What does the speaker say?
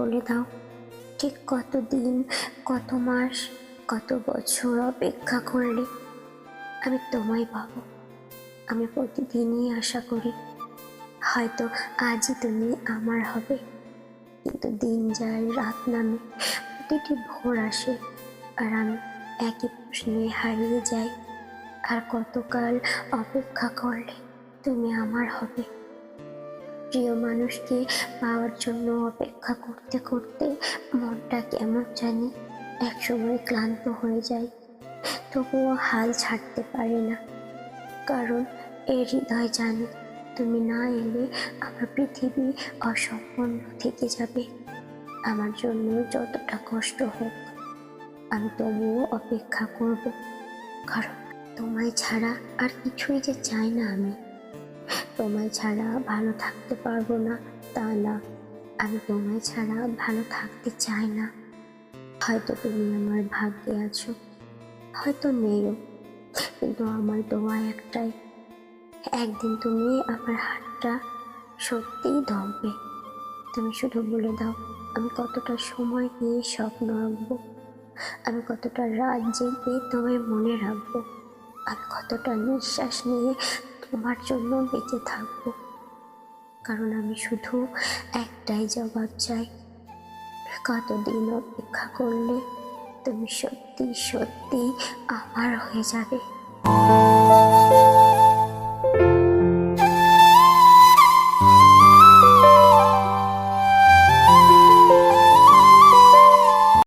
বলে দাও, ঠিক কতদিন, কত মাস, কত বছর অপেক্ষা করলে আমি তোমায় পাবো? আমি প্রতিদিনই আশা করি হয়তো আজই তুমি আমার হবে, কিন্তু দিন যায়, রাত নামে, প্রতিটি ভোর আসে, আর আমি একই প্রশ্নে হারিয়ে যাই। আর কতকাল অপেক্ষা করলে তুমি আমার হবে? প্রিয় মানুষকে পাওয়ার জন্য অপেক্ষা করতে করতে মনটা কেমন জানি একসময় ক্লান্ত হয়ে যায়, তবুও হাল ছাড়তে পারে না। কারণ এই হৃদয় জানে তুমি না এলে আমার পৃথিবী অসম্পূর্ণ থেকে যাবে। আমার জন্য যতটা কষ্ট হোক, আমি তবুও অপেক্ষা করব। কারণ তোমায় ছাড়া আর কিছুই যে চাই না আমি। তোমায় ছাড়া ভালো থাকতে পারবো না তা না, আমি তোমায় ছাড়া ভালো থাকতে চাই না। হয়তো তুমি আমার ভাগ্যে আছো, হয়তো নেইও, কিন্তু আমার দোয়া একটাই, একদিন তুমি আমার হাতটা সত্যিই ধরবে। তুমি শুধু বলে দাও আমি কতটা সময় নিয়ে স্বপ্ন আঁকবো, আমি কতটা রাত জেগে তোমায় মনে রাখবো, আমি কতটা নিঃশ্বাস নিয়ে তোমার জন্য বেঁচে থাকবো। কারণ আমি শুধু একটাই জবাব চাই, কতদিন অপেক্ষা করলে তুমি সত্যি সত্যি আমার হয়ে যাবে।